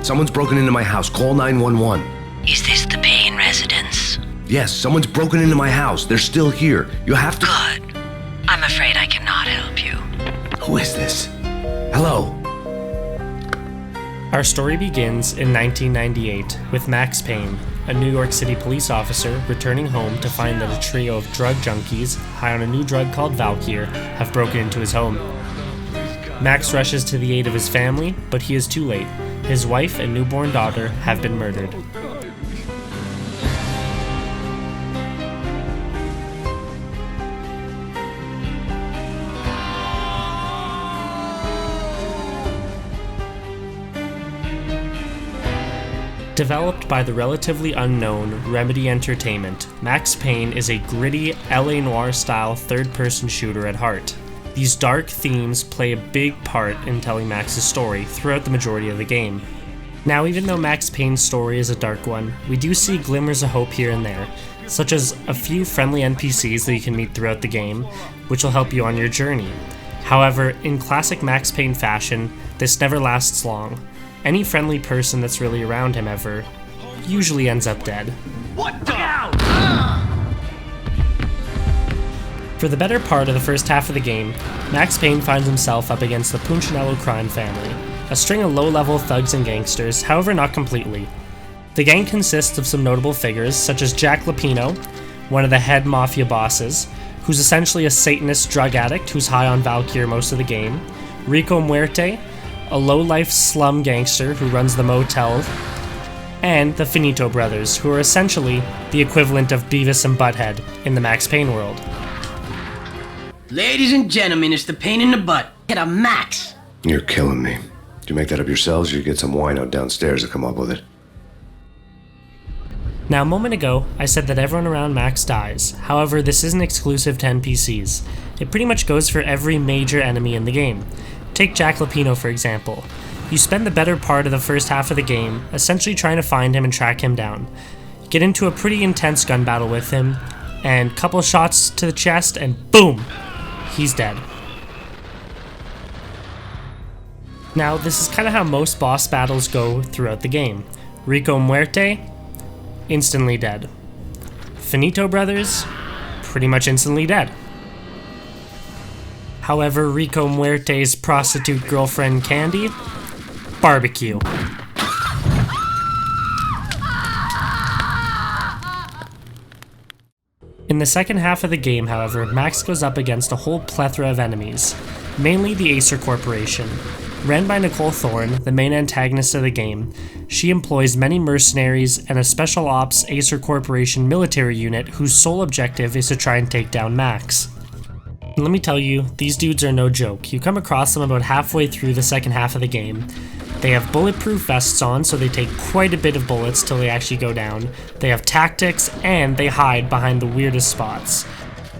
Someone's broken into my house. Call 911. Is this the Payne residence? Yes, someone's broken into my house. They're still here. You have to... Good. I'm afraid I cannot help you. Who is this? Hello? Our story begins in 1998 with Max Payne, a New York City police officer returning home to find that a trio of drug junkies, high on a new drug called Valkyr, have broken into his home. Max rushes to the aid of his family, but he is too late. His wife and newborn daughter have been murdered. Developed by the relatively unknown Remedy Entertainment, Max Payne is a gritty LA Noire-style third-person shooter at heart. These dark themes play a big part in telling Max's story throughout the majority of the game. Now, even though Max Payne's story is a dark one, we do see glimmers of hope here and there, such as a few friendly NPCs that you can meet throughout the game, which will help you on your journey. However, in classic Max Payne fashion, this never lasts long. Any friendly person that's really around him ever usually ends up dead. What the? For the better part of the first half of the game, Max Payne finds himself up against the Punchinello crime family, a string of low-level thugs and gangsters, however not completely. The gang consists of some notable figures, such as Jack Lapino, one of the head mafia bosses, who's essentially a Satanist drug addict who's high on Valkyr most of the game, Rico Muerte, a low-life slum gangster who runs the motel, and the Finito brothers, who are essentially the equivalent of Beavis and Butthead in the Max Payne world. Ladies and gentlemen, it's the pain in the butt. Get a Max. You're killing me. Did you make that up yourselves, or you get some wine out downstairs to come up with it? Now, a moment ago, I said that everyone around Max dies. However, this isn't exclusive to NPCs. It pretty much goes for every major enemy in the game. Take Jack Lapino, for example. You spend the better part of the first half of the game essentially trying to find him and track him down. You get into a pretty intense gun battle with him, and couple shots to the chest, and boom! He's dead. Now, this is kind of how most boss battles go throughout the game. Rico Muerte, instantly dead. Finito brothers, pretty much instantly dead. However, Rico Muerte's prostitute girlfriend Candy, barbecue. In the second half of the game, however, Max goes up against a whole plethora of enemies, mainly the Acer Corporation. Ran by Nicole Thorne, the main antagonist of the game, she employs many mercenaries and a special ops Acer Corporation military unit whose sole objective is to try and take down Max. And let me tell you, these dudes are no joke. You come across them about halfway through the second half of the game. They have bulletproof vests on, so they take quite a bit of bullets till they actually go down. They have tactics, and they hide behind the weirdest spots.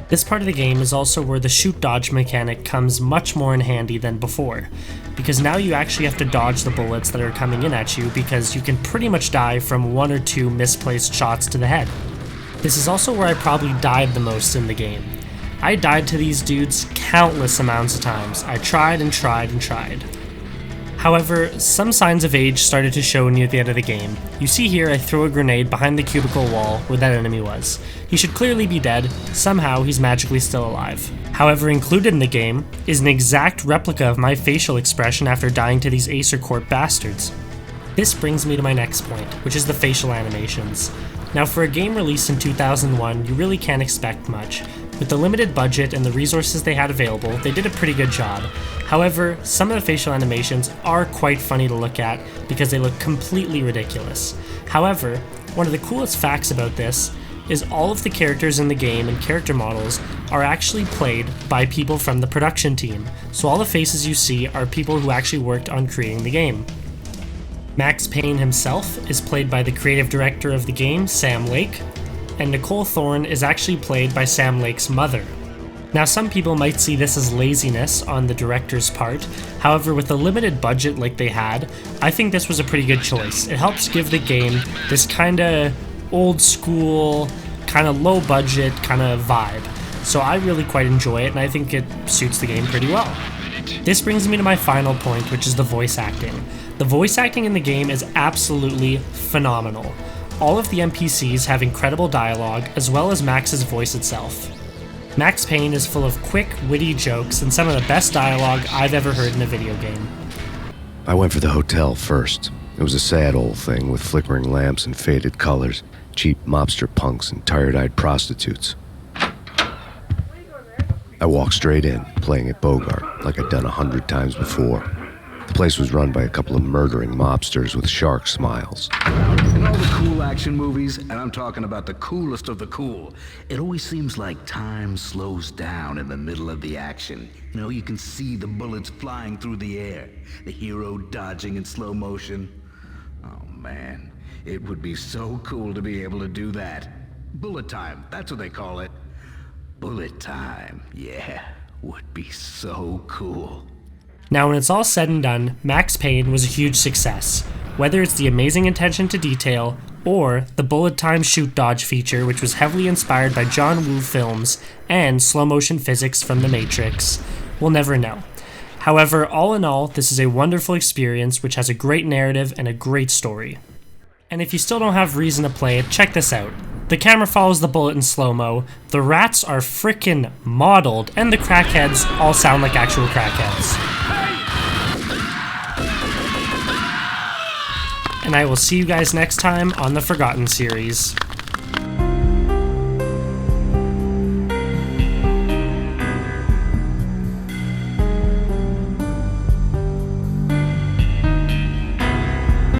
This part of the game is also where the shoot-dodge mechanic comes much more in handy than before, because now you actually have to dodge the bullets that are coming in at you because you can pretty much die from one or two misplaced shots to the head. This is also where I probably died the most in the game. I died to these dudes countless amounts of times. I tried and tried and tried. However, some signs of age started to show near the end of the game. You see here I throw a grenade behind the cubicle wall where that enemy was. He should clearly be dead, somehow he's magically still alive. However, included in the game is an exact replica of my facial expression after dying to these Acer Corp bastards. This brings me to my next point, which is the facial animations. Now, for a game released in 2001, you really can't expect much. With the limited budget and the resources they had available, they did a pretty good job. However, some of the facial animations are quite funny to look at because they look completely ridiculous. However, one of the coolest facts about this is all of the characters in the game and character models are actually played by people from the production team. So all the faces you see are people who actually worked on creating the game. Max Payne himself is played by the creative director of the game, Sam Lake, and Nicole Thorne is actually played by Sam Lake's mother. Now, some people might see this as laziness on the director's part. However, with a limited budget like they had, I think this was a pretty good choice. It helps give the game this kind of old school, kind of low budget kind of vibe. So I really quite enjoy it, and I think it suits the game pretty well. This brings me to my final point, which is the voice acting. The voice acting in the game is absolutely phenomenal. All of the NPCs have incredible dialogue, as well as Max's voice itself. Max Payne is full of quick, witty jokes and some of the best dialogue I've ever heard in a video game. I went for the hotel first. It was a sad old thing with flickering lamps and faded colors, cheap mobster punks and tired-eyed prostitutes. I walked straight in, playing at Bogart, like I'd done 100 times before. The place was run by a couple of murdering mobsters with shark smiles. In all the cool action movies, and I'm talking about the coolest of the cool, it always seems like time slows down in the middle of the action. You know, you can see the bullets flying through the air, the hero dodging in slow motion. Oh man, it would be so cool to be able to do that. Bullet time, that's what they call it. Bullet time, yeah, would be so cool. Now when it's all said and done, Max Payne was a huge success, whether it's the amazing attention to detail, or the bullet time shoot dodge feature, which was heavily inspired by John Woo films and slow motion physics from The Matrix. We'll never know. However, all in all, this is a wonderful experience which has a great narrative and a great story. And if you still don't have reason to play it, check this out. The camera follows the bullet in slow-mo, the rats are frickin' modeled, and the crackheads all sound like actual crackheads. And I will see you guys next time on the Forgotten series.